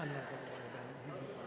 I'm not going to worry about it. You'll be fine.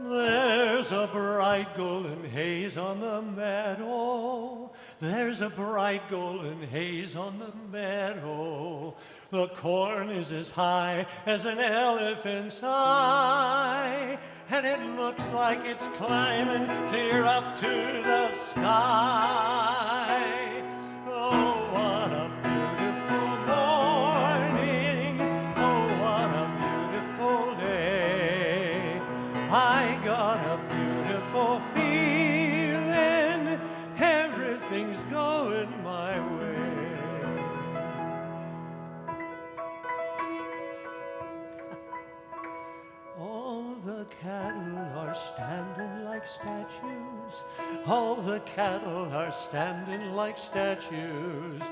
There's a bright golden haze on the meadow. There's a bright golden haze on the meadow. The corn is as high as an elephant's eye, and it looks like it's climbing clear up to the sky. Oh, what a beautiful morning. Oh, what a beautiful day. I got a beautiful feeling, everything's going my way. All the cattle are standing like statues. All the cattle are standing like statues.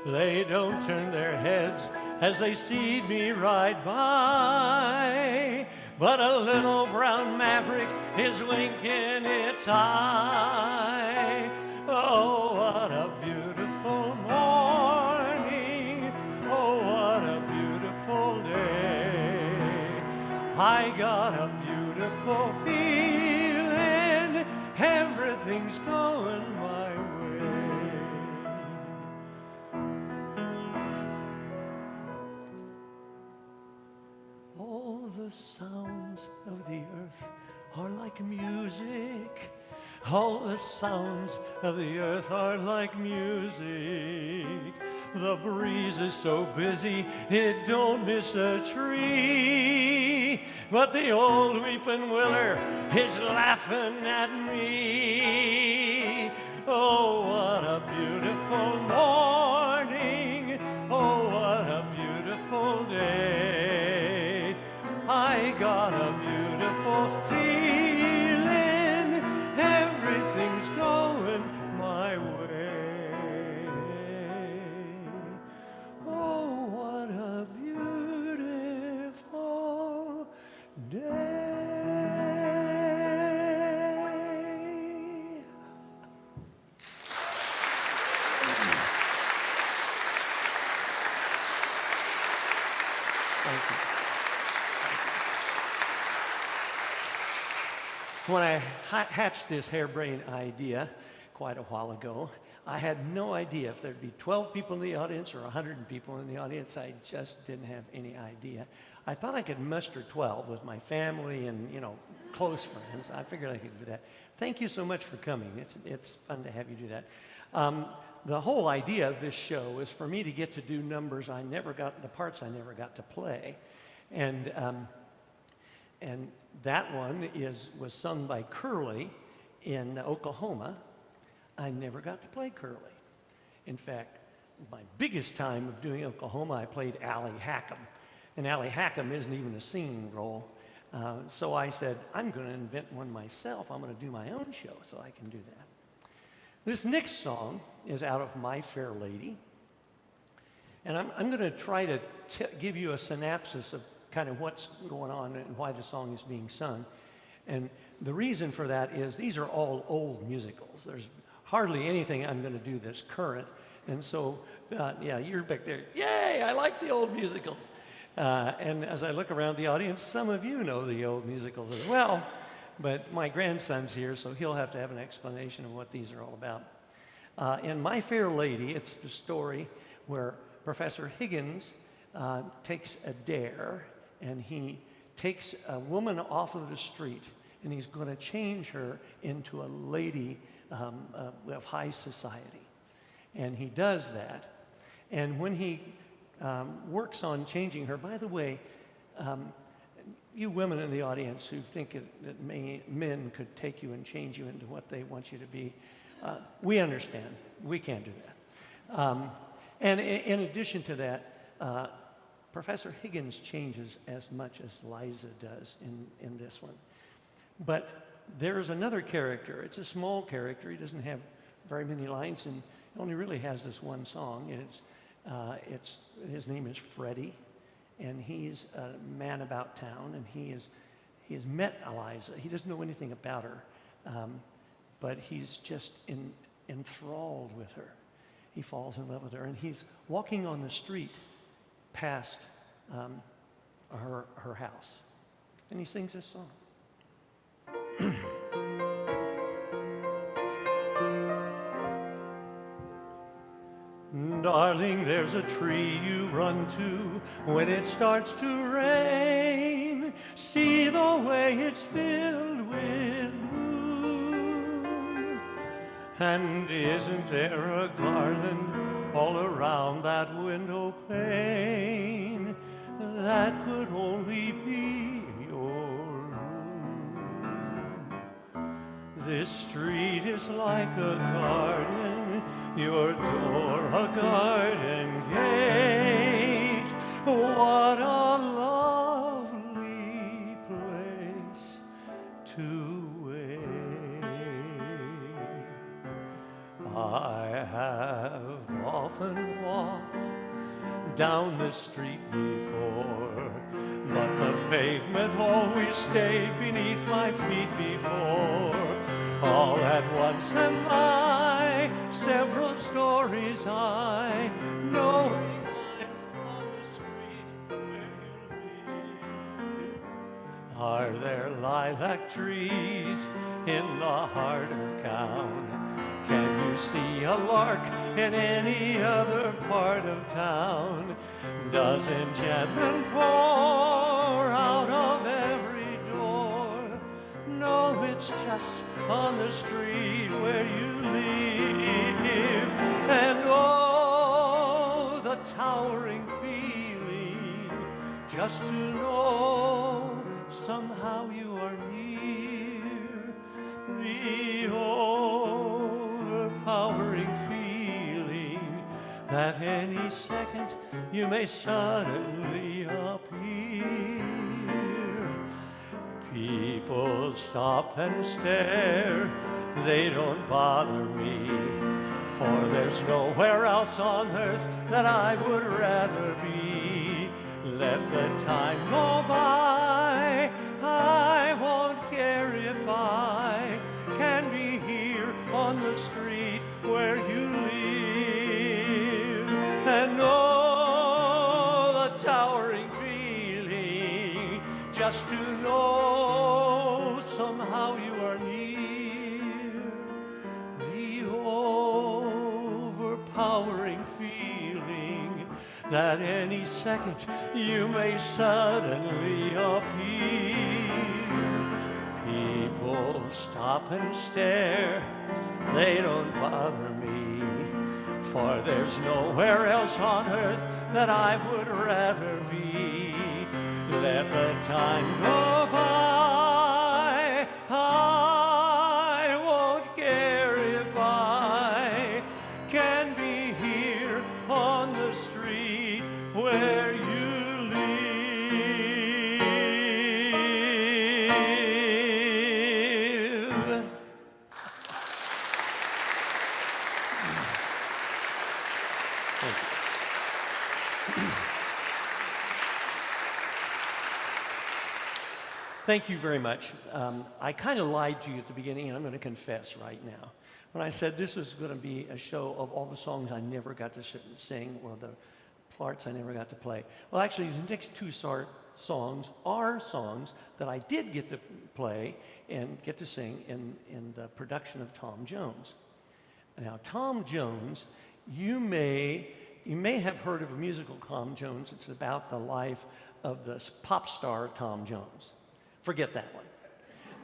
They don't turn their heads as they see me ride by, but a little brown maverick is winking its eye. Oh, what a beautiful morning. Oh, what a beautiful day. I got a beautiful feeling, everything's going my way. All the sounds of the earth are like music. All the sounds of the earth are like music. The breeze is so busy it don't miss a tree, but the old weeping willow is laughing at me. Oh, what a beautiful morning. Oh, what a beautiful day. I got a beautiful feeling, everything's going my way. Oh, what a beautiful day. Thank you. When I hatched this harebrained idea quite a while ago, I had no idea if there'd be 12 people in the audience or 100 people in the audience. I just didn't have any idea. I thought I could muster 12 with my family and, close friends. I figured I could do that. Thank you so much for coming. It's fun to have you do that. The whole idea of this show is for me to get to do numbers the parts I never got to play. And that one was sung by Curly in Oklahoma. I never got to play Curly. In fact, my biggest time of doing Oklahoma, I played Allie Hackham. And Allie Hackham isn't even a singing role. So I said, I'm going to invent one myself. I'm going to do my own show so I can do that. This next song is out of My Fair Lady. And I'm going to try to give you a synopsis of kind of what's going on and why the song is being sung. And the reason for that is these are all old musicals. There's hardly anything I'm going to do that's current. And so, yeah, you're back there. Yay, I like the old musicals. And as I look around the audience, some of you know the old musicals as well. But my grandson's here, so he'll have to have an explanation of what these are all about. In My Fair Lady, it's the story where Professor Higgins takes a dare, and he takes a woman off of the street, and he's going to change her into a lady of high society. And he does that. And when he works on changing her, by the way, you women in the audience who think that men could take you and change you into what they want you to be, we understand. We can't do that. And in addition to that, Professor Higgins changes as much as Liza does in this one. But there's another character. It's a small character. He doesn't have very many lines, and he only really has this one song. And his name is Freddie, and he's a man about town, and he has met Eliza. He doesn't know anything about her, but he's just enthralled with her. He falls in love with her, and he's walking on the street past her house, and he sings this song. Darling, there's a tree you run to when it starts to rain. See the way it's filled with bloom. And isn't there a garland all around that window pane that could only be your room? This street is like a garden, your door a garden gate. What a lovely place to wait. I have often walked down the street before, but the pavement always stayed beneath my feet before. All at once am I several stories high, knowing I'm on the street where you live. Are there lilac trees in the heart of town? Can you see a lark in any other part of town? Does enchantment pour out of every door? No, it's just on the street where you live. And oh, the towering feeling just to know somehow you are near. The overpowering feeling that any second you may suddenly appear. People stop and stare, they don't bother me, for there's nowhere else on earth that I would rather be. Let the time go by, I won't care if I can be here on the street where you live. And oh, the towering feeling just to know somehow you are near. The overpowering feeling that any second you may suddenly appear. People stop and stare, they don't bother me, for there's nowhere else on earth that I would rather be. Let the time go by, I won't care if I can be here on the street where you live. Thank you very much. I kind of lied to you at the beginning, and I'm going to confess right now. When I said this was going to be a show of all the songs I never got to sing, or the parts I never got to play. Well, actually, the next two songs are songs that I did get to play and get to sing in the production of Tom Jones. Now, Tom Jones, you may have heard of a musical, Tom Jones. It's about the life of the pop star Tom Jones. Forget that one.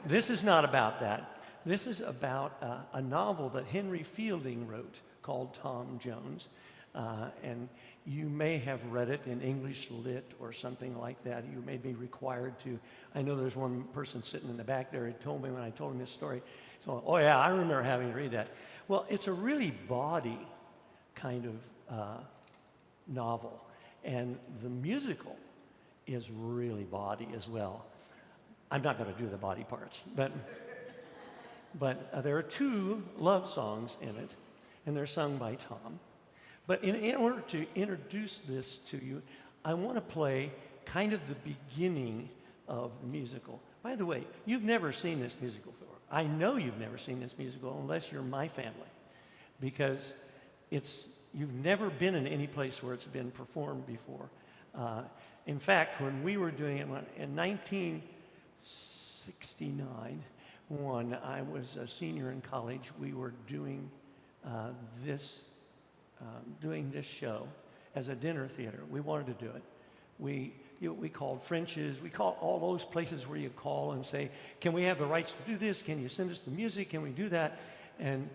This is not about that. This is about a novel that Henry Fielding wrote called Tom Jones. And you may have read it in English Lit or something like that. You may be required to. I know there's one person sitting in the back there who told me when I told him this story, so, oh yeah, I remember having to read that. Well, it's a really bawdy kind of novel. And the musical is really bawdy as well. I'm not going to do the bawdy parts, but there are 2 love songs in it, and they're sung by Tom. But in order to introduce this to you, I want to play kind of the beginning of the musical. By the way, you've never seen this musical before. I know you've never seen this musical unless you're my family, because you've never been in any place where it's been performed before. In fact, when we were doing it in 1969, when I was a senior in college, we were doing this show as a dinner theater. We wanted to do it. We called French's. We called all those places where you call and say, can we have the rights to do this? Can you send us the music? Can we do that? And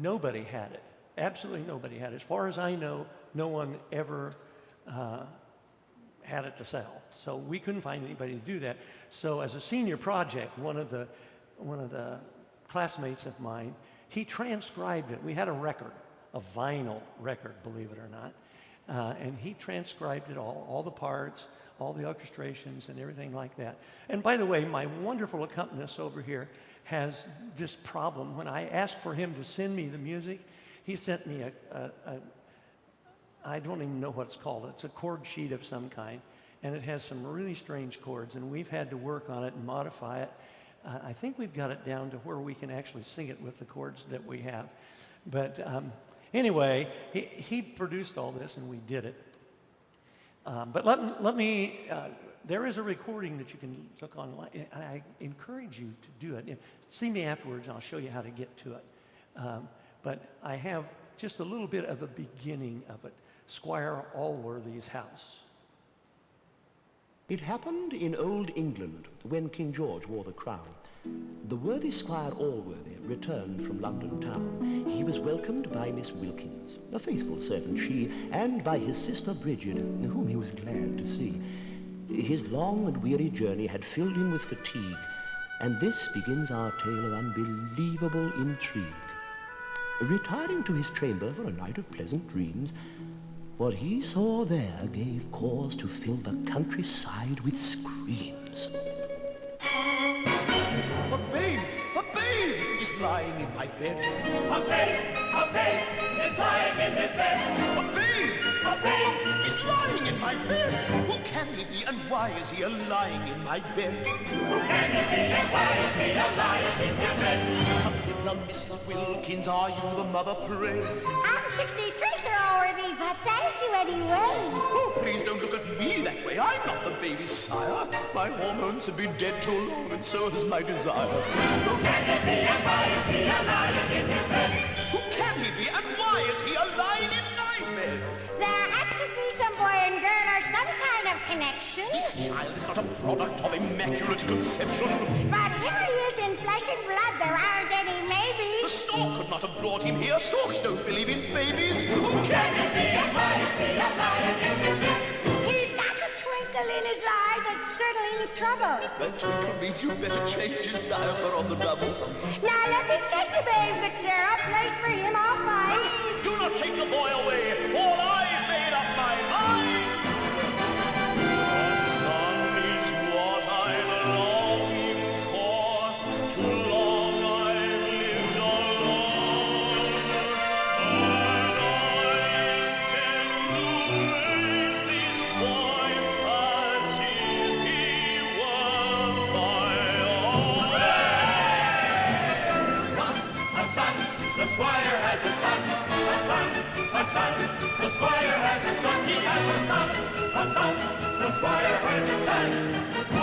nobody had it. Absolutely nobody had it. As far as I know, no one ever had it to sell. So we couldn't find anybody to do that. So as a senior project, one of the classmates of mine, he transcribed it. We had a record, a vinyl record, believe it or not. And he transcribed it all the parts, all the orchestrations and everything like that. And by the way, my wonderful accompanist over here has this problem. When I asked for him to send me the music, he sent me I don't even know what it's called. It's a chord sheet of some kind, and it has some really strange chords, and we've had to work on it and modify it. I think we've got it down to where we can actually sing it with the chords that we have. But anyway, he produced all this, and we did it. But let me, there is a recording that you can look online, and I encourage you to do it. See me afterwards, and I'll show you how to get to it. But I have just a little bit of a beginning of it. Squire Allworthy's house. It happened in old England when King George wore the crown. The worthy Squire Allworthy returned from London town. He was welcomed by Miss Wilkins, a faithful servant she, and by his sister Bridget, whom he was glad to see. His long and weary journey had filled him with fatigue, and this begins our tale of unbelievable intrigue. Retiring to his chamber for a night of pleasant dreams, what he saw there gave cause to fill the countryside with screams. A babe is lying in my bed. A babe is lying in his bed. A babe is lying in my bed. Who can he be and why is he lying in my bed? Who can he be and why is he lying in his bed? Come hither, Mrs. Wilkins, are you the mother, pray? I'm 63, Sir Allworthy, but thank you anyway. Oh, please don't look at me that way. I'm not the baby's sire. My hormones have been dead too long, and so has my desire. Who can he be and why is he lying in his bed? Who can he be and why is he lying in my bed? There had to be some boy and girl or some kind of connection. This child is not a product of immaculate conception. But here he is in flesh and blood. There aren't any The maybes. stork could not have brought him here. Storks don't believe in babies. Who can he be and why is he lying in his bed? He's got a twinkle in his eye that certainly means trouble. That twinkle means you better change his diaper on the double. Now let me take the babe, good sir. A place for him I'll find. No, do not take the boy away, for I've made up my mind. A son is what I'm longing for. Too long I've lived alone. And I intend to raise this boy as if he were my own. A son, the squire has a son. A son, the squire has a son. He has a son, the squire has a son. The squire has a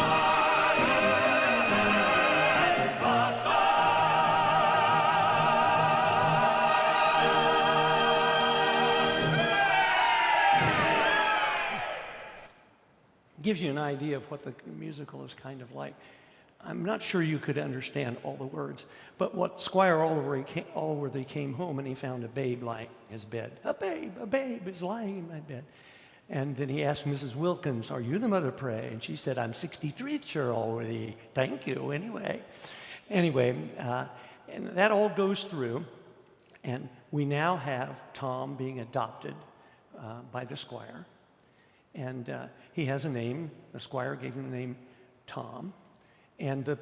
Gives you an idea of what the musical is kind of like. I'm not sure you could understand all the words, but what Squire Allworthy came home and he found a babe lying in his bed. A babe is lying in my bed. And then he asked Mrs. Wilkins, "Are you the mother, pray?" And she said, "I'm 63th, Sir Allworthy. Thank you, anyway." And that all goes through, and we now have Tom being adopted by the Squire. And he has a name. The Squire gave him the name Tom. And the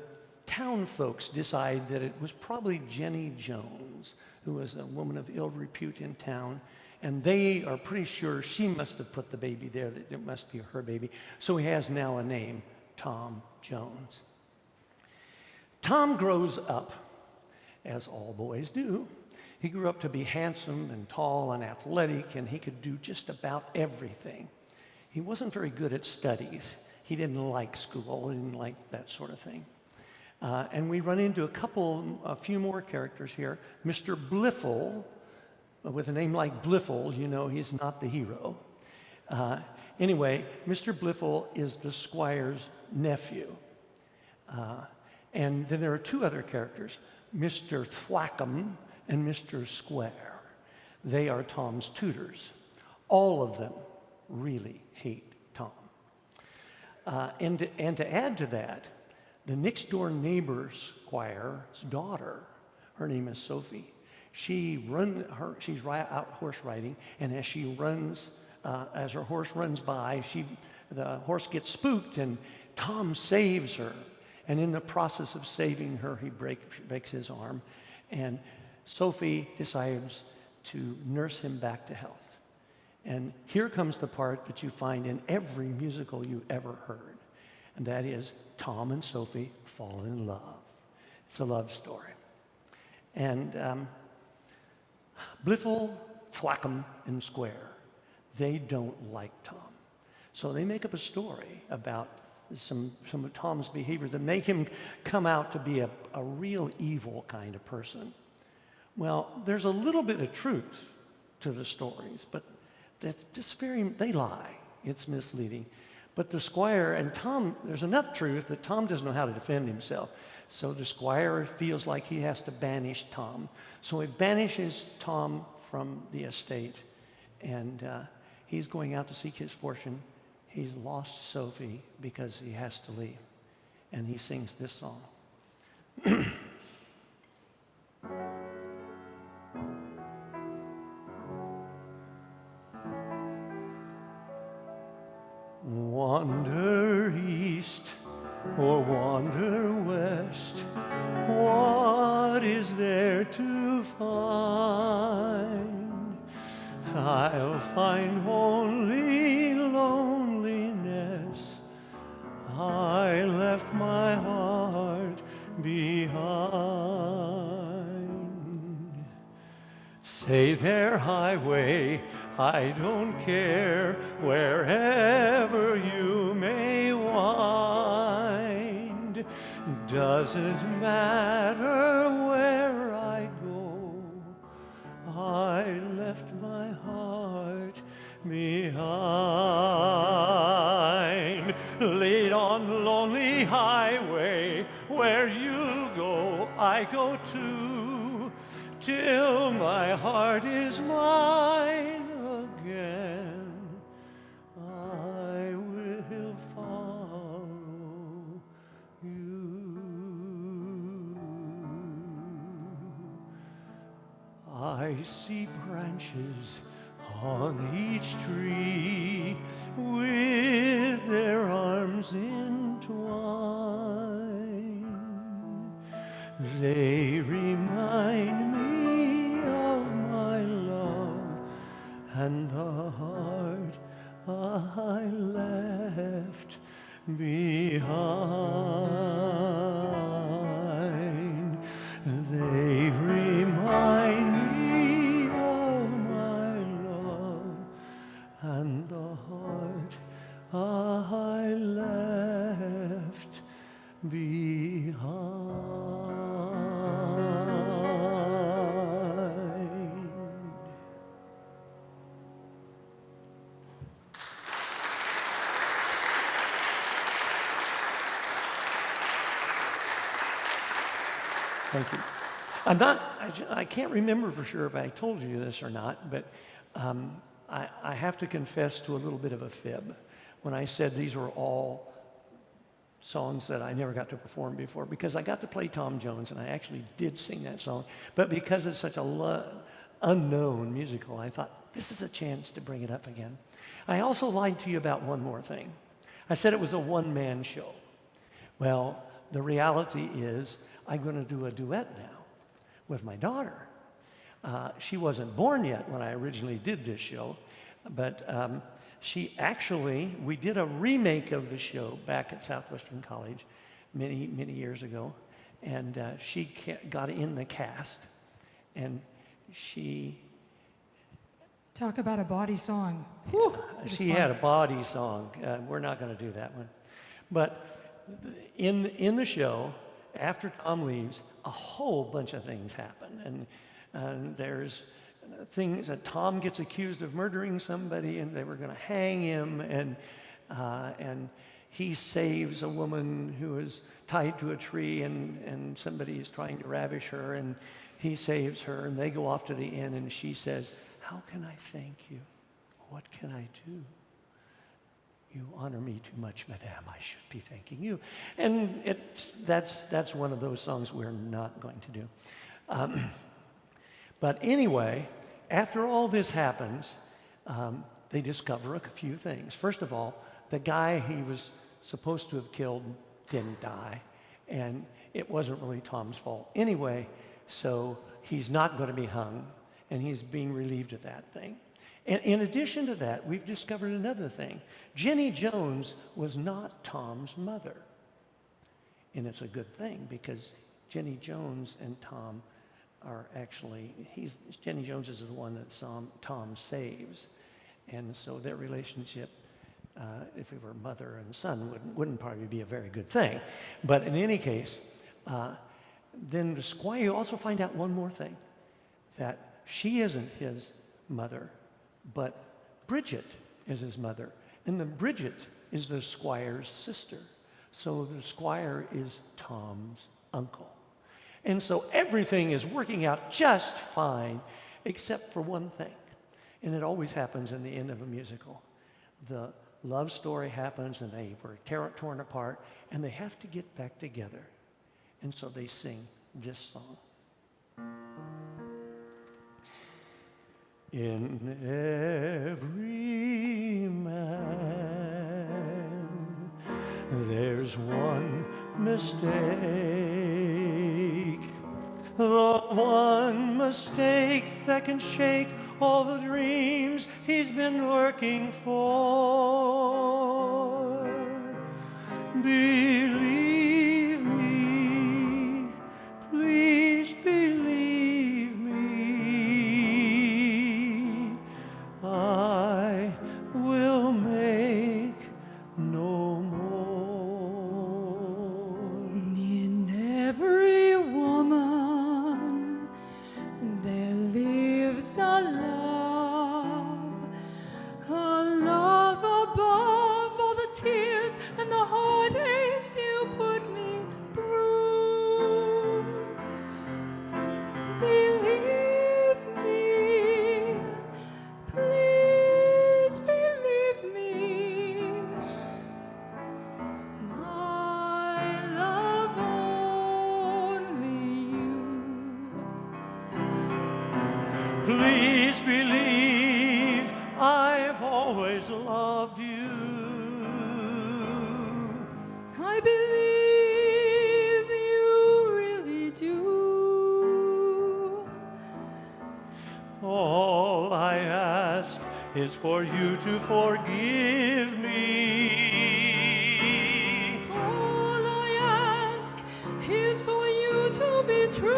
town folks decide that it was probably Jenny Jones, who was a woman of ill repute in town. And they are pretty sure she must have put the baby there, that it must be her baby. So he has now a name, Tom Jones. Tom grows up, as all boys do. He grew up to be handsome and tall and athletic, and he could do just about everything. He wasn't very good at studies. He didn't like school. He didn't like that sort of thing. And we run into a few more characters here. Mr. Bliffle, with a name like Bliffle, you know he's not the hero. Anyway, Mr. Bliffle is the Squire's nephew. And then there are two other characters, Mr. Thwackum and Mr. Square. They are Tom's tutors. All of them really hate Tom. And to add to that, the next door neighbor's Squire's daughter, her name is Sophie. She's out horse riding, and as she runs, as her horse runs by, the horse gets spooked, and Tom saves her. And in the process of saving her, he breaks his arm, and Sophie decides to nurse him back to health. And here comes the part that you find in every musical you ever heard, and that is Tom and Sophie fall in love. It's a love story. And Bliffle, Thwackum, and Square, they don't like Tom. So they make up a story about some of Tom's behavior that make him come out to be a real evil kind of person. Well, there's a little bit of truth to the stories, but that's just they lie. It's misleading. But the Squire and Tom, there's enough truth that Tom doesn't know how to defend himself. So the Squire feels like he has to banish Tom. So he banishes Tom from the estate, and he's going out to seek his fortune. He's lost Sophie because he has to leave. And he sings this song. Wander east or wander west, what is there to find? I'll find only loneliness. I left my heart behind. Say there, highway, I don't care, wherever you may wind. Doesn't matter where I go, I left my heart behind. Lead on, lonely highway, where you go, I go too, till my heart is mine again. I will follow you. I see branches on each tree with their arms entwined. They remind me of my love and the heart I left behind. They remind me of my love and the heart I left behind. Thank you. I can't remember for sure if I told you this or not, but I have to confess to a little bit of a fib when I said these were all songs that I never got to perform before, because I got to play Tom Jones and I actually did sing that song, but because it's such a unknown musical, I thought this is a chance to bring it up again. I also lied to you about one more thing. I said it was a one-man show. Well, the reality is I'm going to do a duet now with my daughter. She wasn't born yet when I originally did this show, but we did a remake of the show back at Southwestern College many, many years ago, and she got in the cast, and she... Talk about a body song. Whew, she had a body song. We're not going to do that one. But in the show, after Tom leaves, a whole bunch of things happen. And there's things that Tom gets accused of murdering somebody, and they were going to hang him, and he saves a woman who is tied to a tree, and somebody is trying to ravish her, and he saves her, and they go off to the inn, and she says, "How can I thank you? What can I do? You honor me too much, madame. I should be thanking you." And that's one of those songs we're not going to do. But anyway, after all this happens, they discover a few things. First of all, the guy he was supposed to have killed didn't die, and it wasn't really Tom's fault anyway, so he's not going to be hung, and he's being relieved of that thing. And in addition to that, we've discovered another thing. Jenny Jones was not Tom's mother. And it's a good thing, because Jenny Jones and Tom are actually, Jenny Jones is the one that Tom saves. And so their relationship, if it were mother and son, wouldn't probably be a very good thing. But in any case, then the squire, you also find out one more thing, that she isn't his mother, but Bridget is his mother. And the Bridget is the squire's sister. So the squire is Tom's uncle. And so everything is working out just fine, except for one thing. And it always happens in the end of a musical. The love story happens, and they were torn apart, and they have to get back together. And so they sing this song. In every man there's one mistake, the one mistake that can shake all the dreams he's been working for. Believe me, please believe me, I will make no more. In every woman there lives a love above all the tears and the heartaches you put me through. Believe me, please believe me, I love only you. Please believe I've always loved you. I believe you really do. All I ask is for you to forgive me. All I ask is for you to be true.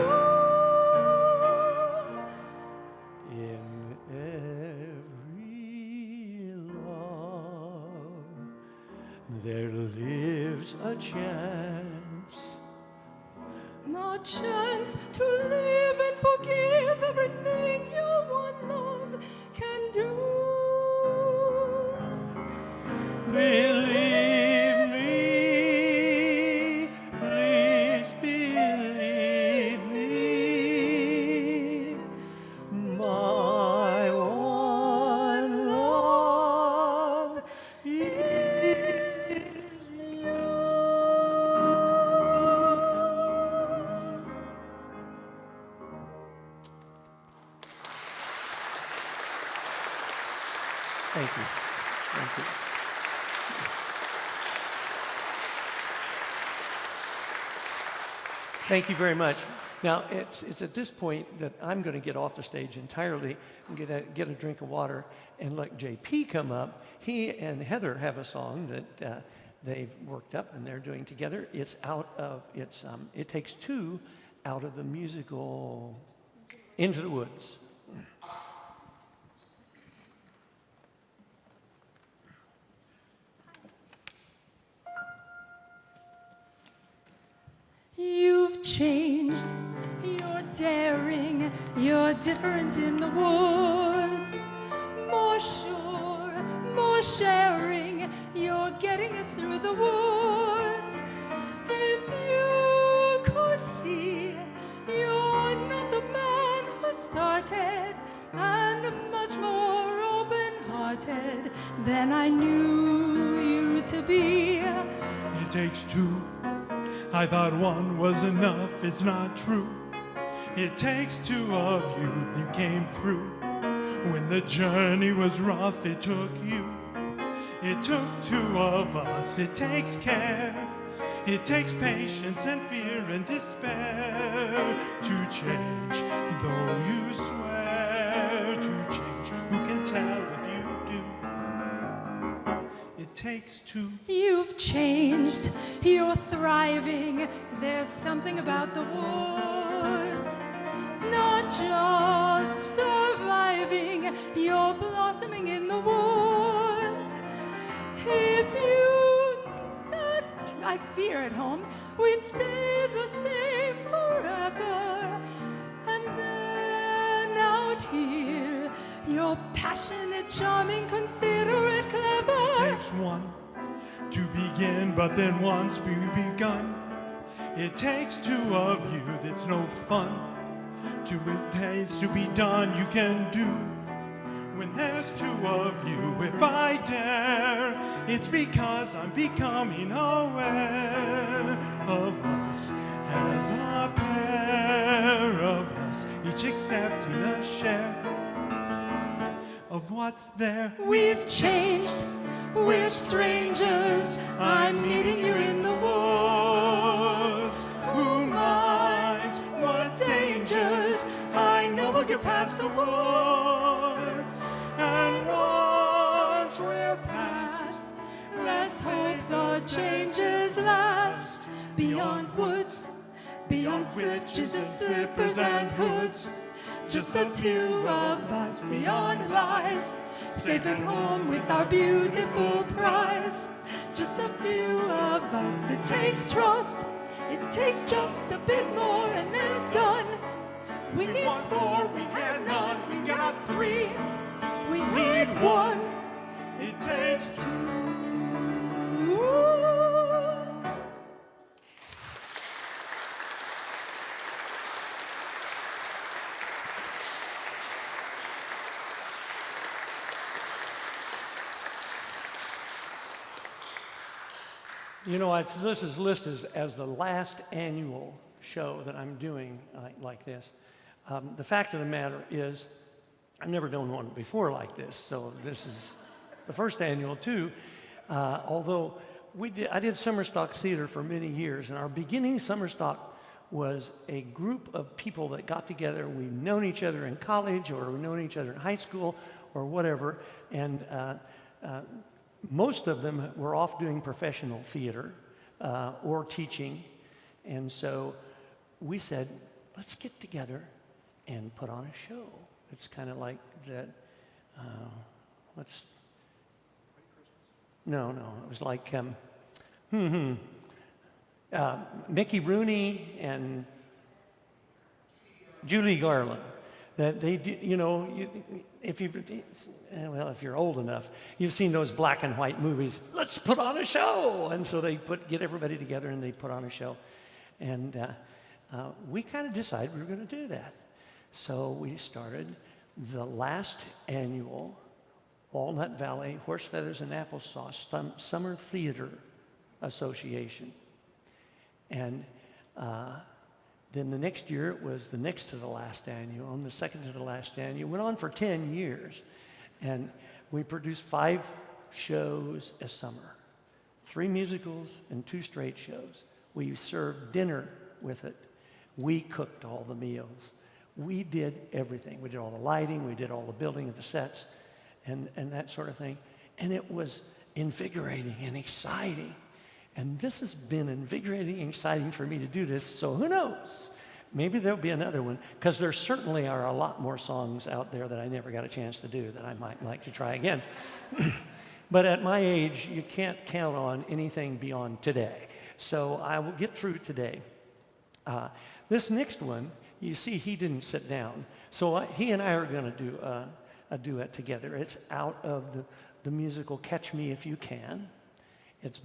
In every love there lives a chance. A chance to live and forgive everything your one love can do. Believe me, please believe me, Thank you. Thank you. Thank you very much. Now, it's at this point that I'm going to get off the stage entirely and get a drink of water and let JP come up. He and Heather have a song that they've worked up and they're doing together. It Takes Two out of the musical Into the Woods. You've changed, you're daring, you're different in the woods. More sure, more sharing, you're getting us through the woods. If you could see, you're not the man who started, and much more open-hearted than I knew you to be. It takes two. I thought one was enough, it's not true. It takes two of you, you came through. When the journey was rough, it took you. It took two of us, it takes care. It takes patience and fear and despair to change, though you swear to change. Who can tell if you do? It takes two. You've changed, you're thriving, there's something about the woods. Not just surviving, you're blossoming in the woods. If you, I fear at home, we'd stay the same forever. And then out here, you're passionate, charming, considerate, clever. It takes one to begin, but then once we've begun, it takes two of you, that's no fun. Two things to be done, you can do. When there's two of you, if I dare, it's because I'm becoming aware of us as a pair of us, each accepting a share of what's there. We've changed, we're strangers. I'm meeting you in the woods. Who minds what dangers? I know we'll get past the woods. And once we're past, Let's hope the changes last. Beyond woods, beyond switches and slippers and hoods. Just the two of us beyond lies. Safe at home with our beautiful prize. Just a few of us, it takes trust. It takes just a bit more and they're done. We need four, we had none, we got three. We need one, it takes two. You know, this is listed as the last annual show that I'm doing like this. The fact of the matter is, I've never done one before like this, so this is the first annual too. Although I did summer stock theater for many years, and our beginning summer stock was a group of people that got together. We've known each other in college, or we've known each other in high school, or whatever, and most of them were off doing professional theater or teaching, and so we said, let's get together and put on a show. It's kind of like that, no, it was like Mickey Rooney and Julie Garland. That they do, you know, if you're old enough, you've seen those black and white movies. Let's put on a show, and so they get everybody together and they put on a show, and we kind of decided we were going to do that. So we started the last annual Walnut Valley Horse Feathers and Applesauce Summer Theater Association, and then the next year, it was the next to the last annual, and the second to the last annual. It went on for 10 years. And We produced 5 shows a summer, 3 musicals and 2 straight shows. We served dinner with it. We cooked all the meals. We did everything. We did all the lighting. We did all the building of the sets and that sort of thing. And it was invigorating and exciting. And this has been invigorating and exciting for me to do this, so who knows? Maybe there'll be another one, because there certainly are a lot more songs out there that I never got a chance to do that I might like to try again. But at my age, you can't count on anything beyond today. So I will get through today. This next one, you see he didn't sit down. So he and I are going to do a duet together. It's out of the musical Catch Me If You Can. It's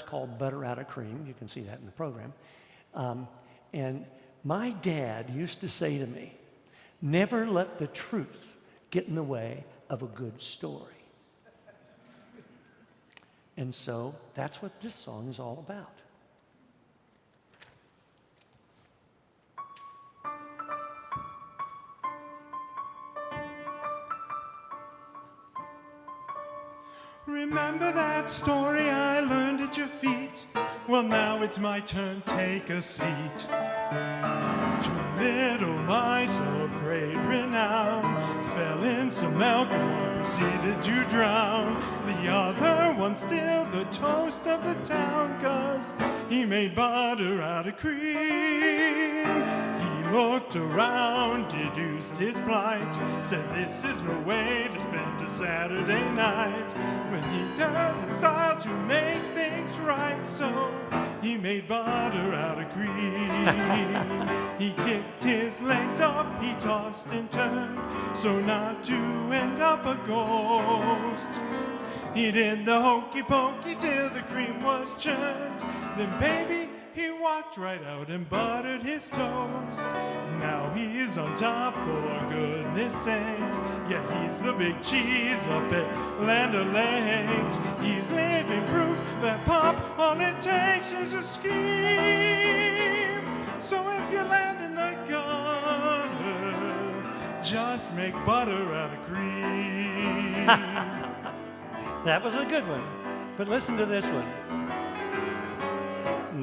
called Butter Out of Cream. You can see that in the program. And my dad used to say to me, never let the truth get in the way of a good story. And so that's what this song is all about. Remember that story I learned at your feet? Well, now it's my turn, take a seat. 2 little mice of great renown fell in some milk and one proceeded to drown. The other one still the toast of the town, 'cause he made butter out of cream. He looked around, deduced his plight, said this is no way to spend a Saturday night. When he turned his style to make things right, so he made butter out of cream. He kicked his legs up, he tossed and turned, so not to end up a ghost. He did the hokey pokey till the cream was churned. Then baby, he walked right out and buttered his toast. Now he's on top, for goodness sakes. Yeah, he's the big cheese up at Land O'Lakes. He's living proof that pop, all it takes is a scheme. So if you land in the gutter, just make butter out of cream. That was a good one. But listen to this one.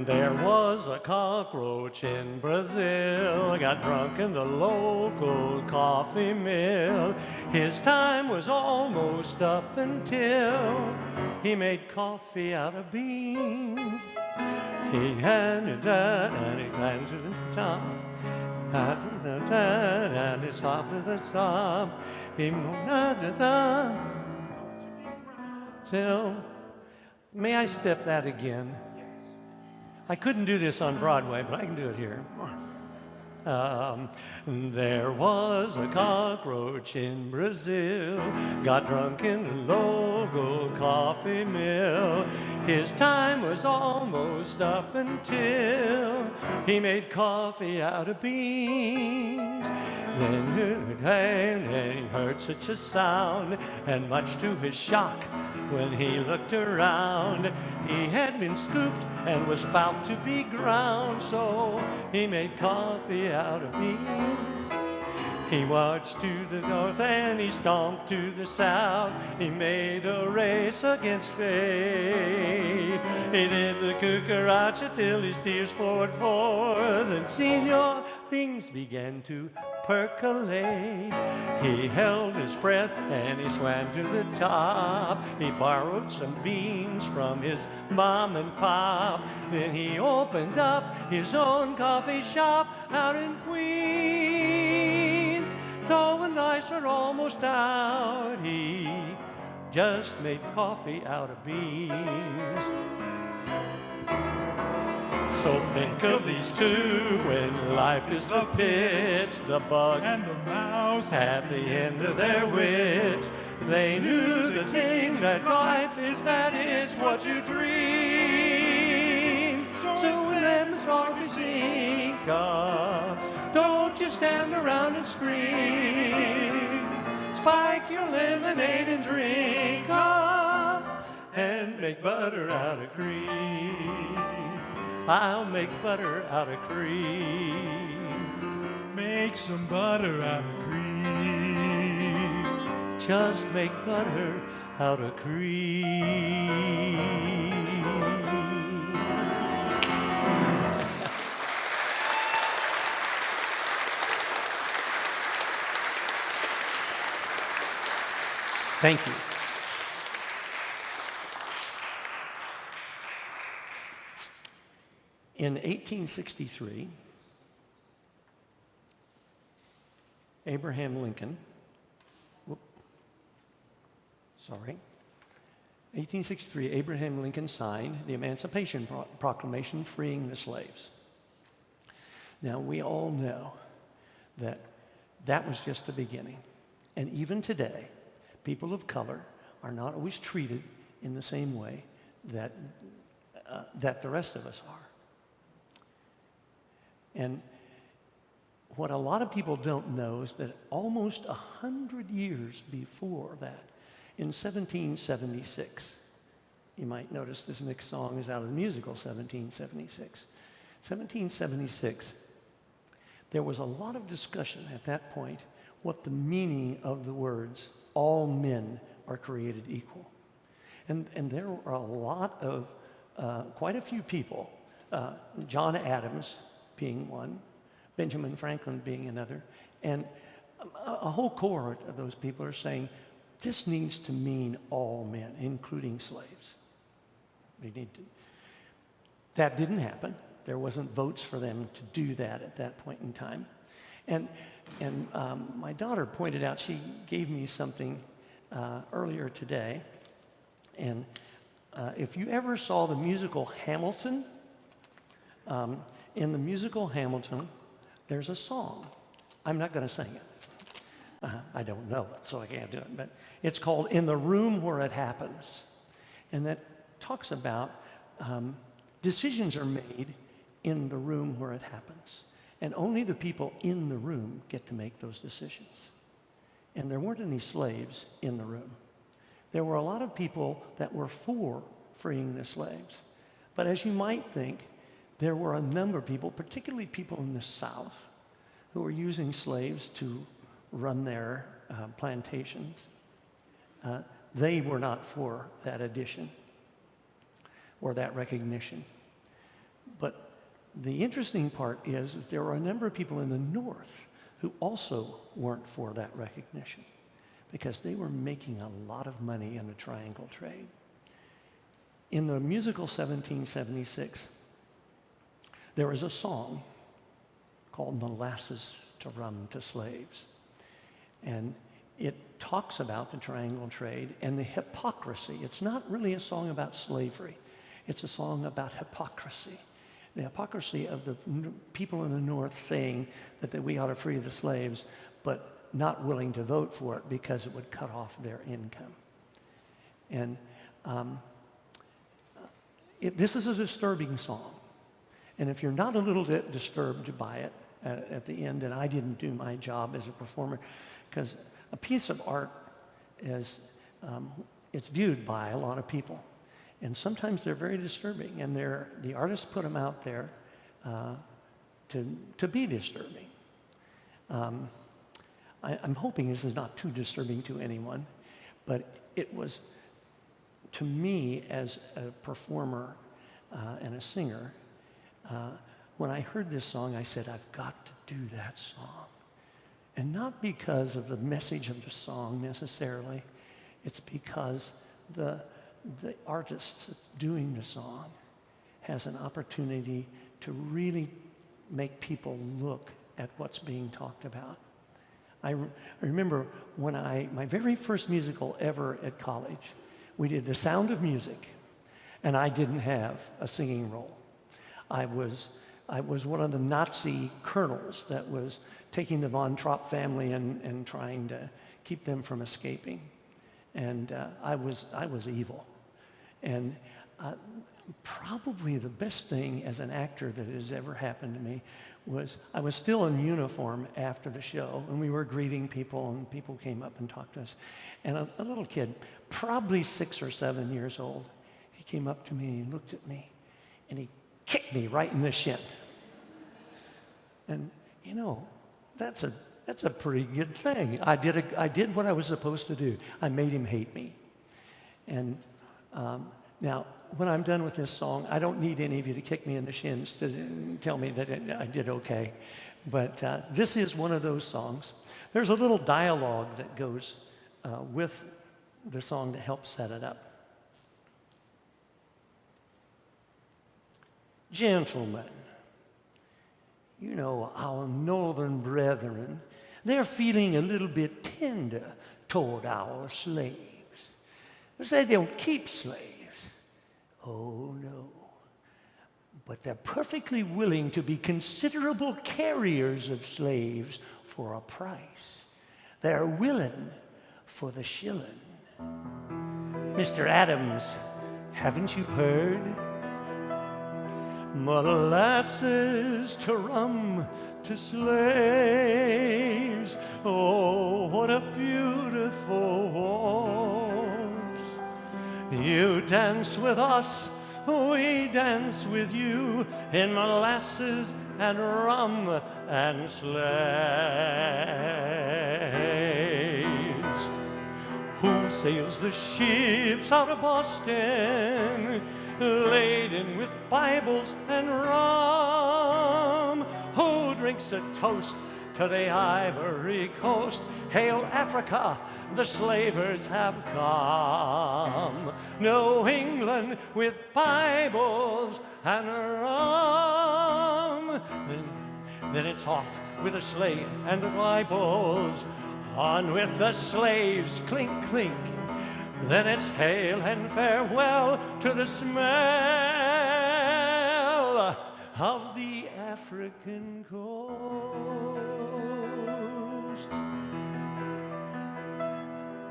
There was a cockroach in Brazil, got drunk in the local coffee mill. His time was almost up until he made coffee out of beans. He had that and he climbed to the top, and he stopped at the top. He till. May I step that again? I couldn't do this on Broadway, but I can do it here. There was a cockroach in Brazil, got drunk in the local coffee mill. His time was almost up until he made coffee out of beans. Then he heard such a sound, and much to his shock, when he looked around, he had been scooped and was about to be ground. So he made coffee out of beans. He marched to the north and he stomped to the south. He made a race against fate. He did the cucaracha till his tears poured forth, and Senor, things began to percolate. He held his breath and he swam to the top. He borrowed some beans from his mom and pop. Then he opened up his own coffee shop out in Queens. So when nights were almost out, he just made coffee out of beans. So think of these two when life is the pit, the bug And the mouse at the end of their wits. They knew the thing that life is, that it's what you dream. So when lemons start to sink up, don't just stand around and scream. Spike your lemonade and drink up, and make butter out of cream. I'll make butter out of cream. make some butter out of cream. just make butter out of cream. Thank you. In 1863, Abraham Lincoln, 1863, Abraham Lincoln signed the Emancipation Proclamation freeing the slaves. Now, we all know that that was just the beginning. And even today, people of color are not always treated in the same way that the rest of us are. And what a lot of people don't know is that almost 100 years before that, in 1776, you might notice this next song is out of the musical 1776. 1776, there was a lot of discussion at that point what the meaning of the words, all men are created equal. And there were a lot of, quite a few people, John Adams being one, Benjamin Franklin being another, and a whole cohort of those people are saying, this needs to mean all men, including slaves. That didn't happen. There wasn't votes for them to do that at that point in time. And my daughter pointed out, she gave me something earlier today, and if you ever saw the musical Hamilton, in the musical Hamilton, there's a song. I'm not going to sing it. I don't know it, so I can't do it. But it's called In the Room Where It Happens. And that talks about decisions are made in the room where it happens. And only the people in the room get to make those decisions. And there weren't any slaves in the room. There were a lot of people that were for freeing the slaves. But as you might think, there were a number of people, particularly people in the South, who were using slaves to run their plantations. They were not for that addition or that recognition. But the interesting part is that there were a number of people in the North who also weren't for that recognition because they were making a lot of money in the triangle trade. In the musical 1776, there was a song called Molasses to Rum to Slaves. And it talks about the triangle trade and the hypocrisy. It's not really a song about slavery. It's a song about hypocrisy. The hypocrisy of the people in the North saying that we ought to free the slaves, but not willing to vote for it because it would cut off their income. And this is a disturbing song. And if you're not a little bit disturbed by it at the end, and I didn't do my job as a performer, because a piece of art is, it's viewed by a lot of people. And sometimes they're very disturbing, and the artists put them out there to be disturbing. I'm hoping this is not too disturbing to anyone, but it was, to me as a performer and a singer, when I heard this song, I said, I've got to do that song. And not because of the message of the song necessarily, it's because the artist doing the song has an opportunity to really make people look at what's being talked about. I remember when my very first musical ever at college, we did The Sound of Music, and I didn't have a singing role. I was one of the Nazi colonels that was taking the von Trapp family and trying to keep them from escaping. And I was evil. And probably the best thing as an actor that has ever happened to me was I was still in uniform after the show, and we were greeting people, and people came up and talked to us. And a little kid, probably 6 or 7 years old, he came up to me and he looked at me, and he kicked me right in the shin. And, you know, that's a That's a pretty good thing. I did what I was supposed to do. I made him hate me. And now, when I'm done with this song, I don't need any of you to kick me in the shins to tell me that I did okay. But this is one of those songs. There's a little dialogue that goes with the song to help set it up. Gentlemen, you know, our northern brethren, they're feeling a little bit tender toward our slaves. They don't keep slaves. Oh, no. But they're perfectly willing to be considerable carriers of slaves for a price. They're willing for the shilling. Mr. Adams, haven't you heard? Molasses to rum to slaves. Oh, what a beautiful waltz. You dance with us, we dance with you in molasses and rum and slaves. Who sails the ships out of Boston, laden with Bibles and rum? Who drinks a toast to the Ivory Coast? Hail Africa, the slavers have come. No England with Bibles and rum. Then it's off with the sleigh and the Bibles, on with the slaves, clink, clink. Then it's hail and farewell to the smell of the African coast.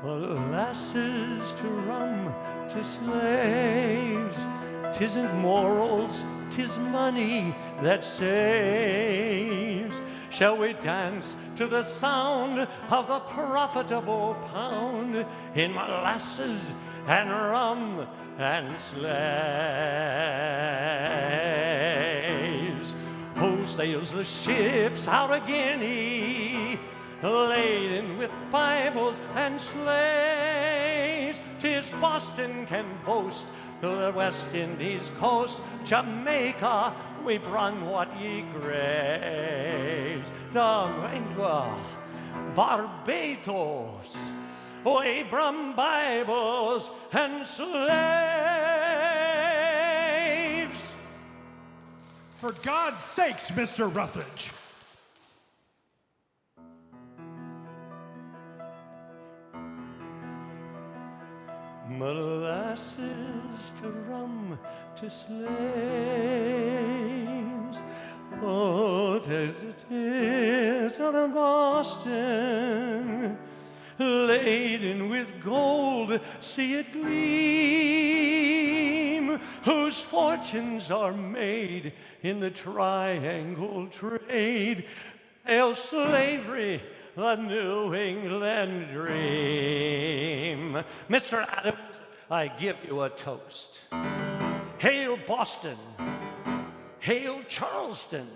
Molasses to rum to slaves. 'Tisn't morals, 'tis money that saves. Shall we dance to the sound of the profitable pound in molasses and rum and slaves? Who sails the ships out of Guinea, laden with Bibles and slaves? 'Tis Boston can boast to the West Indies coast, Jamaica, we brung what ye craves. Domingo, Barbados, we brung Bibles and slaves. For God's sakes, Mr. Rutledge. Molasses to rum to slaves. Oh, 'tis out of Boston, laden with gold, see it gleam, whose fortunes are made in the triangle trade. Hail slavery, the New England dream. Mr. Adams, I give you a toast. Hail Boston, hail Charleston,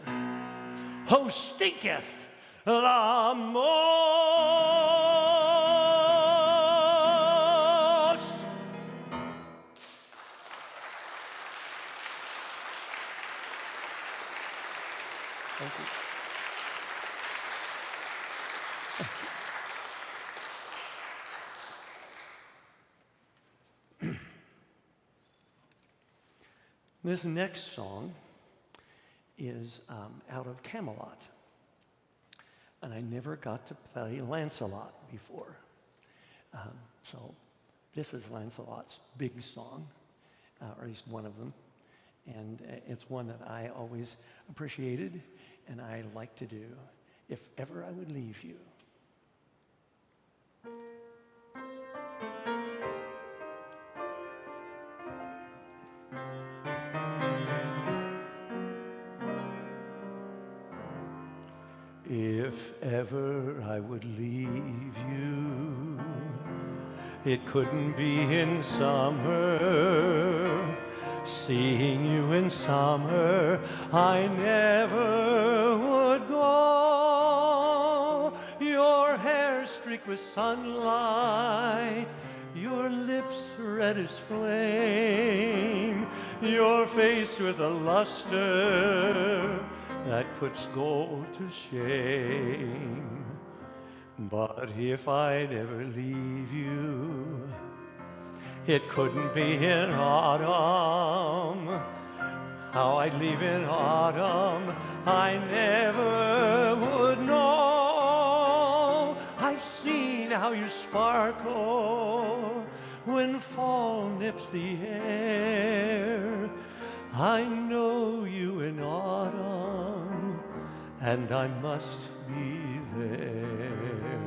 who stinketh the most. Thank you. This next song is out of Camelot, and I never got to play Lancelot before. So this is Lancelot's big song, or at least one of them, and it's one that I always appreciated and I like to do if ever I would leave you. If ever I would leave you, it couldn't be in summer. Seeing you in summer, I never would go. streaked with sunlight, your lips red as flame, your face with a luster that puts gold to shame. But if I'd ever leave you, it couldn't be in autumn. How I'd leave in autumn, I never would know. I've seen how you sparkle when fall nips the air. I know you in autumn, and I must be there.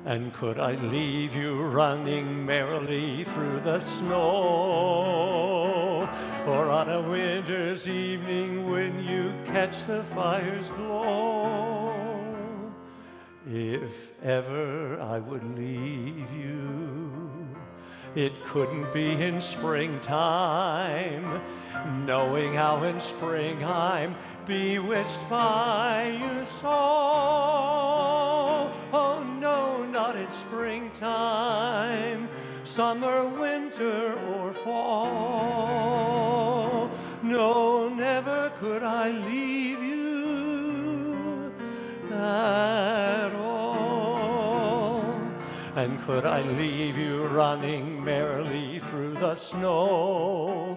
And could I leave you running merrily through the snow, or on a winter's evening when you catch the fire's glow? If ever I would leave you, it couldn't be in springtime, knowing how in spring I'm bewitched by your soul. Oh no, not in springtime, summer, winter, or fall. No, never could I leave you at all. And could I leave you running merrily through the snow,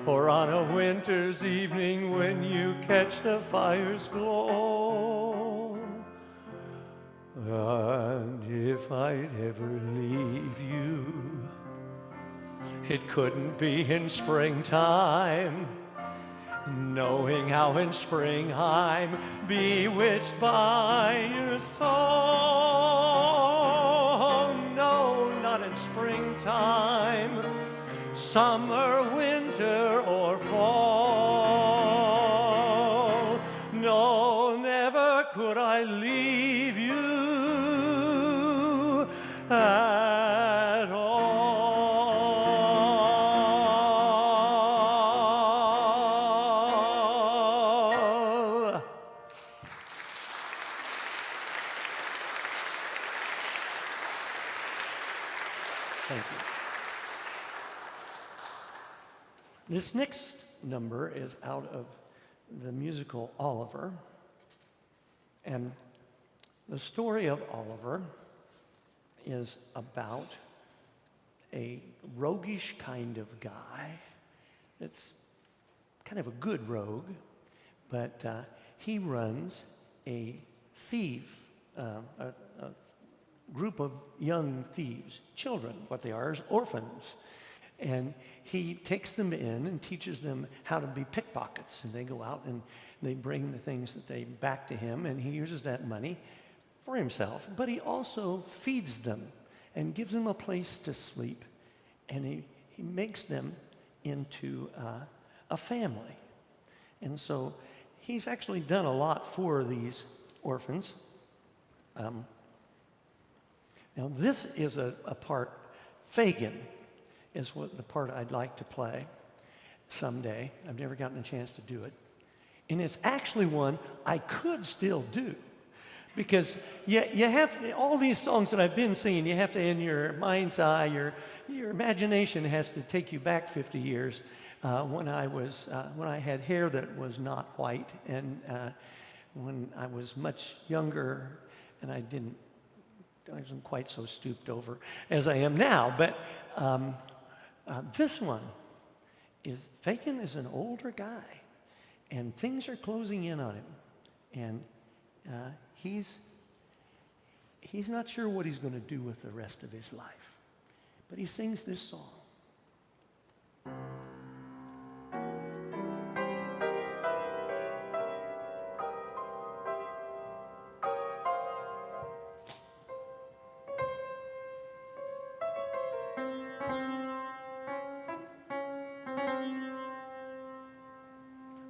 or on a winter's evening when you catch the fire's glow? And if I'd ever leave you, it couldn't be in springtime, knowing how in spring I'm bewitched by your soul. No, not in springtime, summer, winter, or fall. No, never could I leave you at all. Thank you. This next number is out of the musical Oliver. And the story of Oliver is about a roguish kind of guy. It's kind of a good rogue, but he runs a group of young thieves, children. What they are is orphans. And he takes them in and teaches them how to be pickpockets. And they go out and they bring the things that they back to him, and he uses that money for himself. But he also feeds them and gives them a place to sleep. And he makes them into a family. And so he's actually done a lot for these orphans. Now this is a part, Fagin is what the part I'd like to play someday. I've never gotten a chance to do it. And it's actually one I could still do. Because you have all these songs that I've been singing, you have to, in your mind's eye, your imagination has to take you back 50 years when I had hair that was not white, and when I was much younger, and I wasn't quite so stooped over as I am now. But this one is, Fagin is an older guy, and things are closing in on him, and he's not sure what he's going to do with the rest of his life. But he sings this song.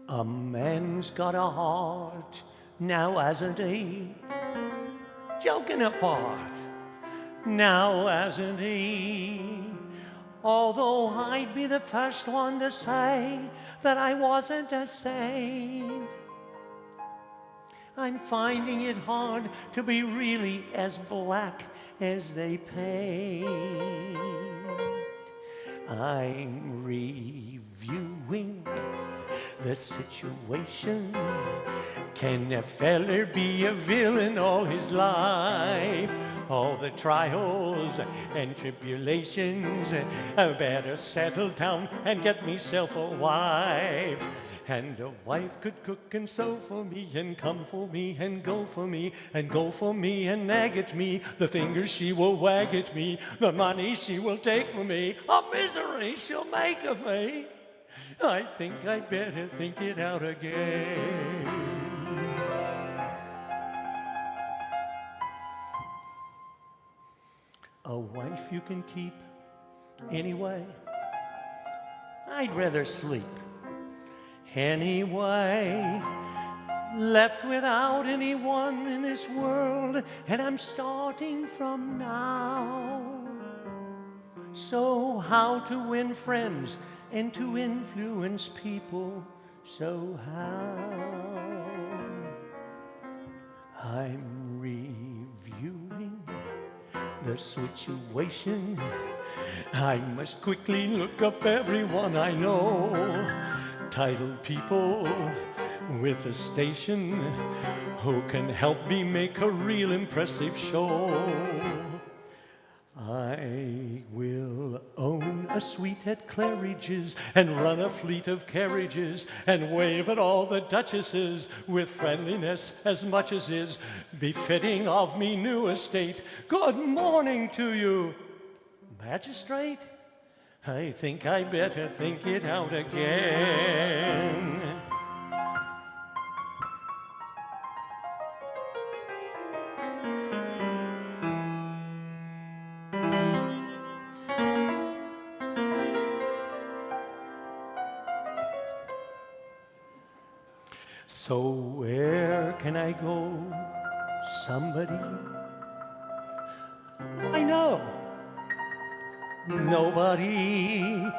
A man's got a heart, now hasn't he? Joking apart, now hasn't he? Although I'd be the first one to say that I wasn't a saint, I'm finding it hard to be really as black as they paint. I'm reviewing the situation. Can a feller be a villain all his life? All the trials and tribulations, I better settle down and get myself a wife. And a wife could cook and sew for me, and come for me, and go for me, and go for me, and nag at me. The fingers she will wag at me, the money she will take from me, a misery she'll make of me. I think I better think it out again. A wife you can keep anyway. I'd rather sleep anyway. Left without anyone in this world, and I'm starting from now. So how to win friends and to influence people, so how? I'm reviewing the situation. I must quickly look up everyone I know, titled people with a station, who can help me make a real impressive show. I will own a suite at Claridge's and run a fleet of carriages and wave at all the duchesses with friendliness as much as is befitting of me new estate. Good morning to you, magistrate. I think I better think it out again. So where can I go? Somebody I know. Nobody.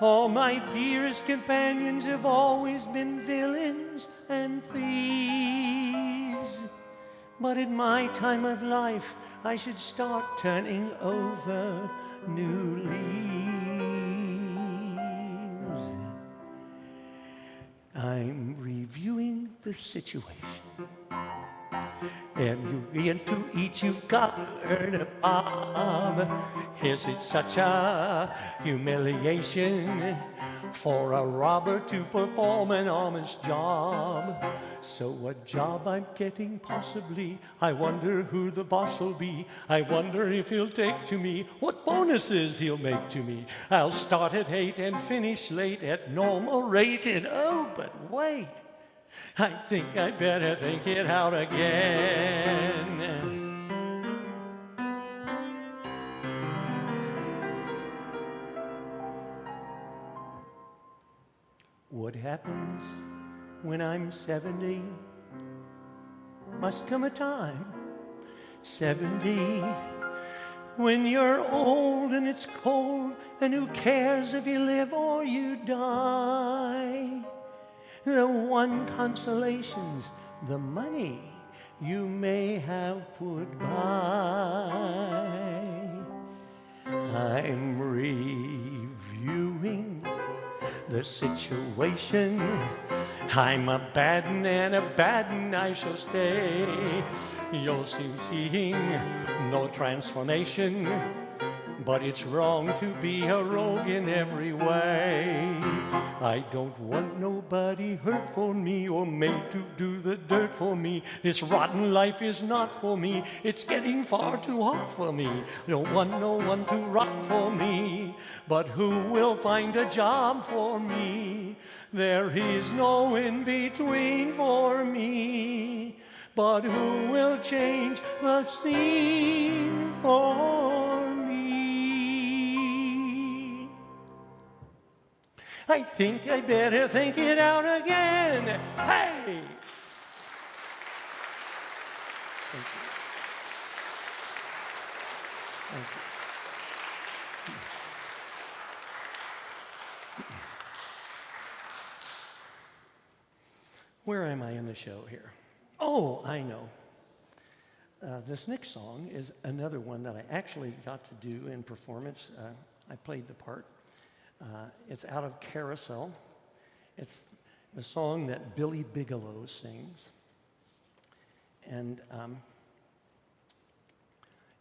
All my dearest companions have always been villains and thieves. But in my time of life, I should start turning over new leaves. I'm reviewing the situation. And you to each you've got to earn a bob. Is it such a humiliation for a robber to perform an honest job? So a job I'm getting possibly. I wonder who the boss will be. I wonder if he'll take to me, what bonuses he'll make to me. I'll start at 8 and finish late at normal rate. And oh, but wait, I think I better think it out again. What happens when I'm 70? Must come a time, 70, when you're old and it's cold, and who cares if you live or you die? The one consolation's the money you may have put by. I'm reviewing the situation. I'm a bad 'un and a bad 'un I shall stay. You'll soon seeing no transformation, but it's wrong to be a rogue in every way. I don't want nobody hurt for me or made to do the dirt for me. This rotten life is not for me. It's getting far too hot for me. Don't want no one to rock for me, but who will find a job for me? There is no in between for me, but who will change the scene for me? I think I better think it out again. Hey! Thank you. Thank you. Where am I in the show here? Oh, Oh, I know. This next song is another one that I actually got to do in performance. I played the part. It's out of Carousel. It's the song that Billy Bigelow sings. And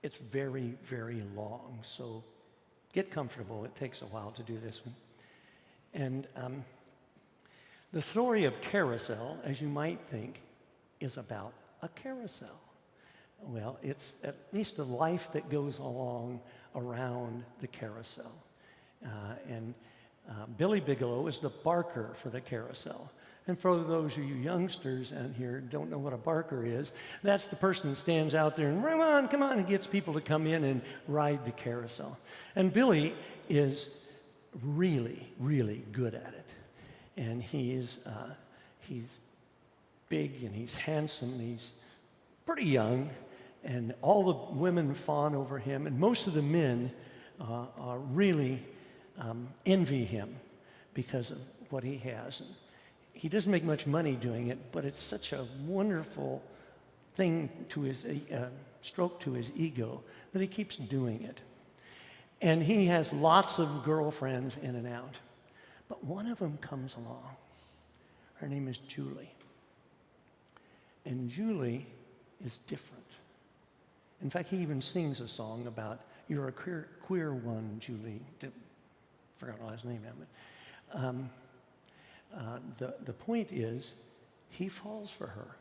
it's very, very long, so get comfortable. It takes a while to do this one. And the story of Carousel, as you might think, is about a carousel. Well, it's at least the life that goes along around the carousel. Billy Bigelow is the barker for the carousel. And for those of you youngsters out here who don't know what a barker is, that's the person that stands out there and come on, and gets people to come in and ride the carousel. And Billy is really, really good at it. And he's big and he's handsome and he's pretty young, and all the women fawn over him, and most of the men really envy him because of what he has. And he doesn't make much money doing it, but it's such a wonderful thing to his stroke to his ego that he keeps doing it. And he has lots of girlfriends in and out. But one of them comes along. Her name is Julie. And Julie is different. In fact, he even sings a song about, you're a queer one, Julie. Forgot the last name of it. The point is, he falls for her.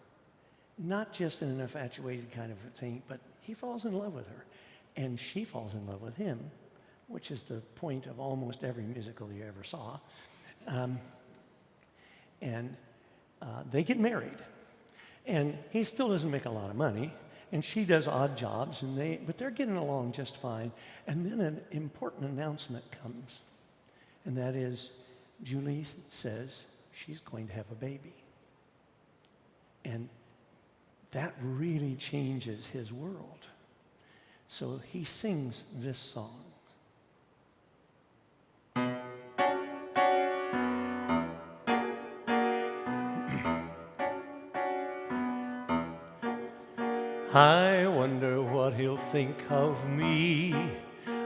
Not just in an infatuated kind of a thing, but he falls in love with her. And she falls in love with him, which is the point of almost every musical you ever saw. They get married. And he still doesn't make a lot of money, and she does odd jobs, but they're getting along just fine. And then an important announcement comes, and that is Julie says she's going to have a baby. And that really changes his world. So he sings this song. I wonder what he'll think of me.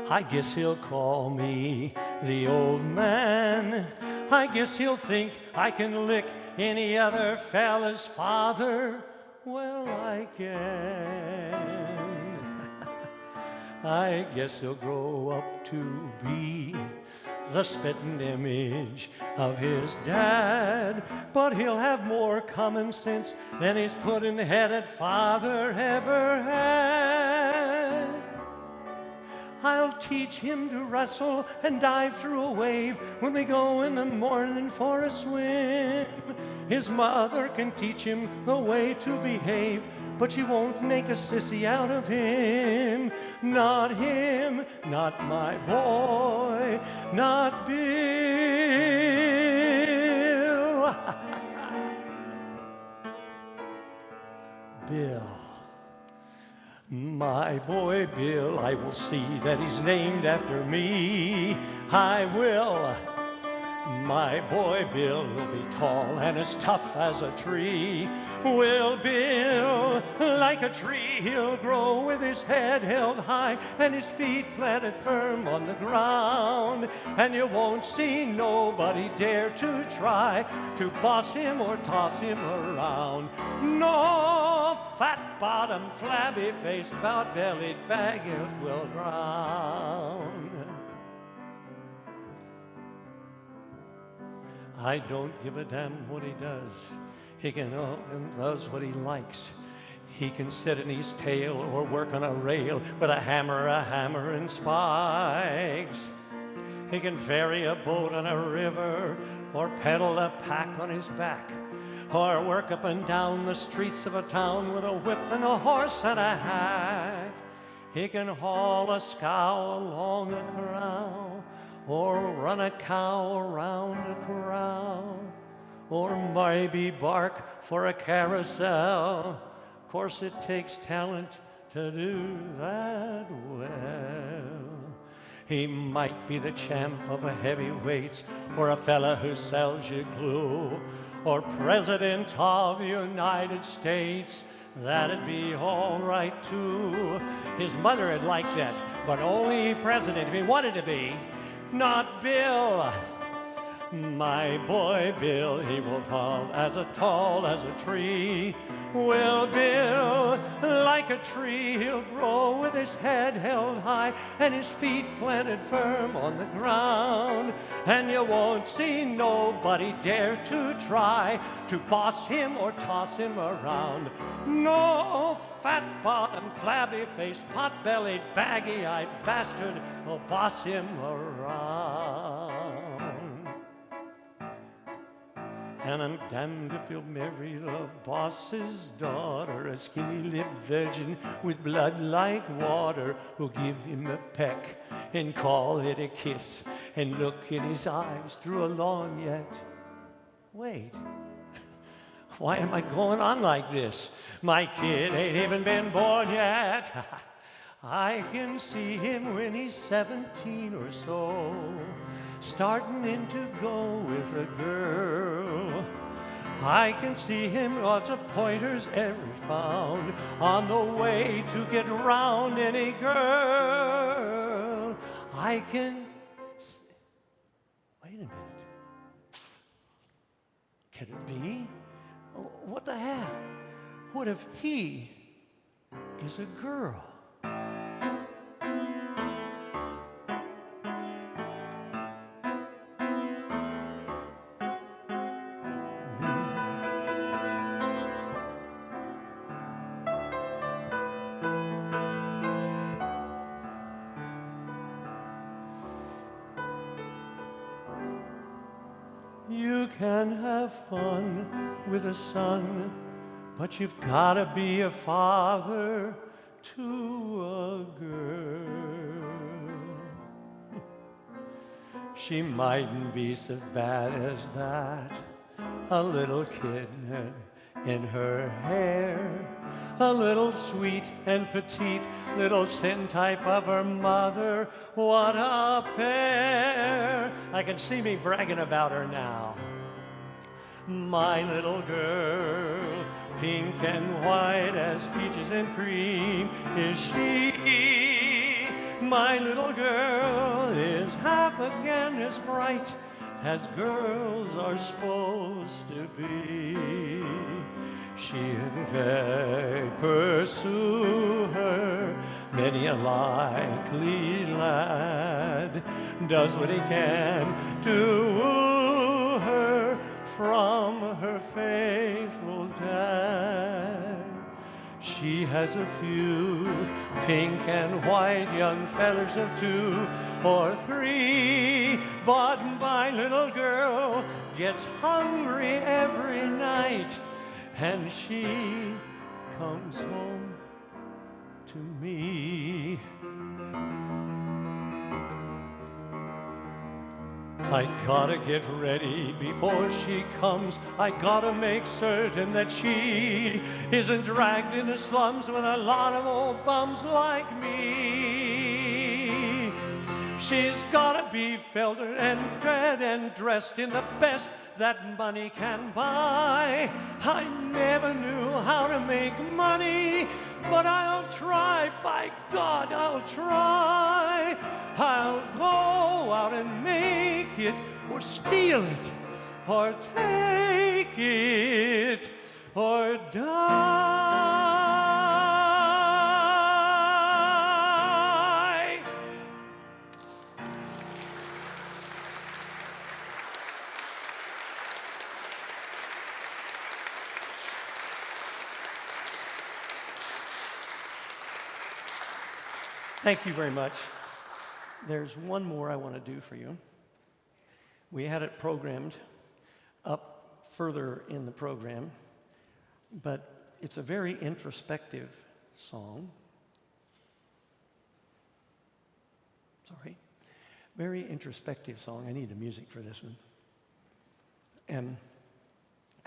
I guess he'll call me the old man. I guess he'll think I can lick any other fella's father. Well, I can. I guess he'll grow up to be the spitting image of his dad, but he'll have more common sense than his puddin'-headed father ever had. I'll teach him to wrestle and dive through a wave when we go in the morning for a swim. His mother can teach him the way to behave, but she won't make a sissy out of him. Not him, not my boy, not Bill. Bill. My boy Bill, I will see that he's named after me. I will. My boy Bill will be tall and as tough as a tree. Will Bill, like a tree, he'll grow with his head held high and his feet planted firm on the ground. And you won't see nobody dare to try to boss him or toss him around. No fat-bottomed, flabby-faced, bout-bellied baggage will drown. I don't give a damn what he does. He can does what he likes. He can sit in his tail or work on a rail with a hammer and spikes. He can ferry a boat on a river or pedal a pack on his back, or work up and down the streets of a town with a whip and a horse and a hack. He can haul a scow along a corral, or run a cow around a corral, or maybe bark for a carousel. Of course, it takes talent to do that well. He might be the champ of a heavyweights, or a fella who sells you glue, or President of the United States, that'd be all right too. His mother had liked that, but only president if he wanted to be, not Bill. My boy Bill, he will fall as tall as a tree. Will Bill, like a tree, he'll grow with his head held high and his feet planted firm on the ground. And you won't see nobody dare to try to boss him or toss him around. No fat-bottomed, flabby-faced, pot-bellied, baggy-eyed bastard will boss him around. And I'm damned if he'll marry the boss's daughter, a skinny-lipped virgin with blood like water, who'll give him a peck and call it a kiss and look in his eyes through a lorgnette. Wait, why am I going on like this? My kid ain't even been born yet. I can see him when he's 17 or so, starting in to go with a girl. I can see him lots of pointers every found on the way to get round any girl. I can... Wait a minute. Can it be? What the heck? What if he is a girl? You can have fun with a son, but you've gotta be a father to a girl. She mightn't be so bad as that, a little kid in her hair, a little sweet and petite, little thin type of her mother. What a pair! I can see me bragging about her now. My little girl, pink and white as peaches and cream is she. My little girl is half again as bright as girls are supposed to be. She'll pursue her, many a likely lad does what he can to woo her from her faithful dad. She has a few pink and white young fellers of 2 or 3, but my little girl gets hungry every night, and she comes home to me. I gotta get ready before she comes. I gotta make certain that she isn't dragged in the slums with a lot of old bums like me. She's gotta be filtered and fed and dressed in the best that money can buy. I never knew how to make money, but I'll try, by God, I'll try. I'll go out and make it, or steal it, or take it, or die. Thank you very much. There's one more I want to do for you. We had it programmed up further in the program, but it's a very introspective song. Sorry. Very introspective song. I need the music for this one. And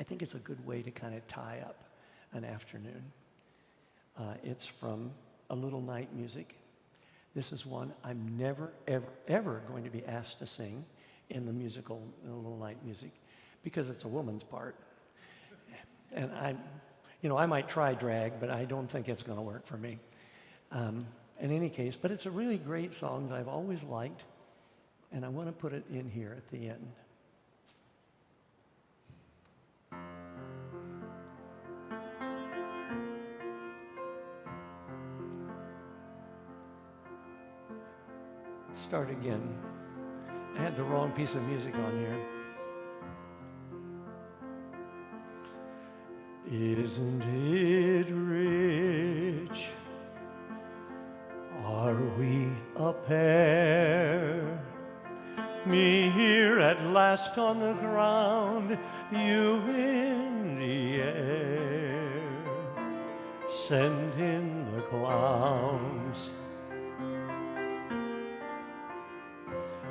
I think it's a good way to kind of tie up an afternoon. It's from A Little Night Music. This is one I'm never, ever, ever going to be asked to sing in the musical, in A Little Night Music, because it's a woman's part. And I might try drag, but I don't think it's going to work for me. In any case, but it's a really great song that I've always liked, and I want to put it in here at the end. Start again. I had the wrong piece of music on here. Isn't it rich? Are we a pair? Me here at last on the ground, you in the air. Send in the clowns.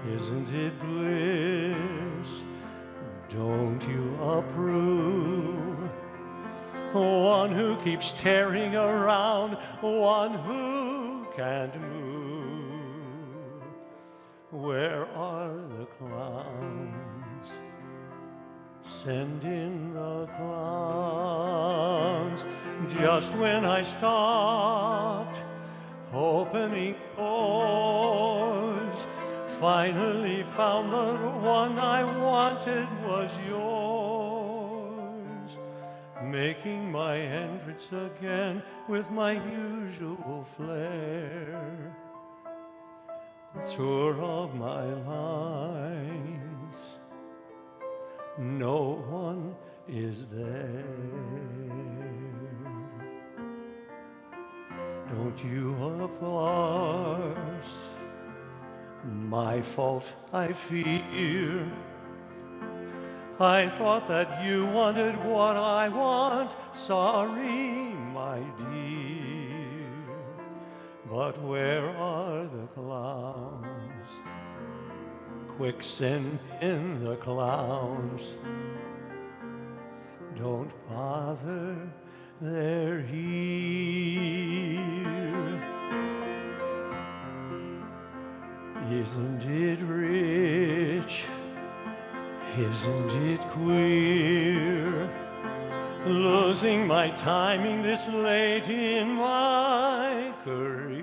Isn't it bliss? Don't you approve? One who keeps tearing around, one who can't move. Where are the clowns? Send in the clowns. Just when I stopped opening doors, finally found the one I wanted was yours, making my entrance again with my usual flair. Tour of my lines, no one is there. Don't you of course, my fault I fear. I thought that you wanted what I want, sorry, my dear. But where are the clowns? Quick, send in the clowns. Don't bother, they're here. Isn't it rich? Isn't it queer? Losing my timing this late in my career.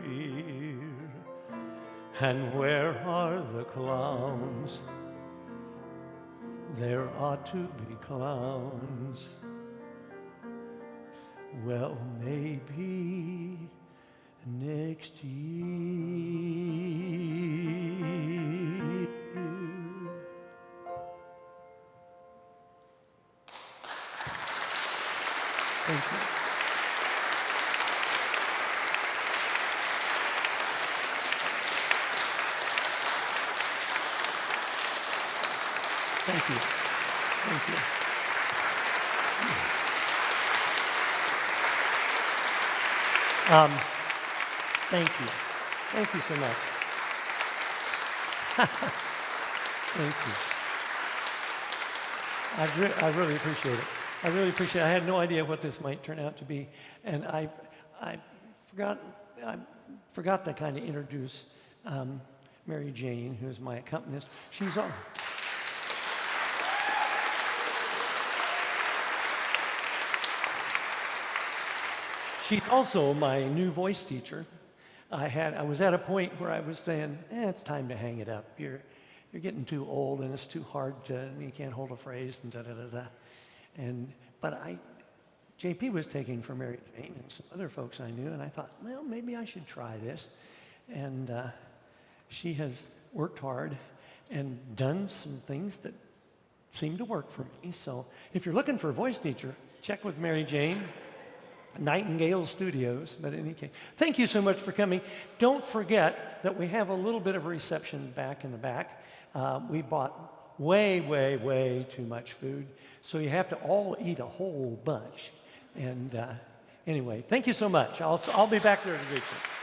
And where are the clowns? There ought to be clowns. Well, maybe next year. Thank you. Thank you. Thank you. Thank you. Thank you so much. Thank you. I really appreciate it. I really appreciate it. I had no idea what this might turn out to be, and I forgot to kind of introduce Mary Jane, who is my accompanist. She's on. She's also my new voice teacher. I was at a point where I was saying, it's time to hang it up. You're getting too old, and it's too hard you can't hold a phrase, and da-da-da-da. But JP was taking for Mary Jane and some other folks I knew, and I thought, well, maybe I should try this. And she has worked hard and done some things that seem to work for me. So if you're looking for a voice teacher, check with Mary Jane. Nightingale Studios, but in any case, thank you so much for coming. Don't forget that we have a little bit of a reception back in the back. We bought way, way, way too much food, so you have to all eat a whole bunch. And anyway, thank you so much. I'll be back there to greet you.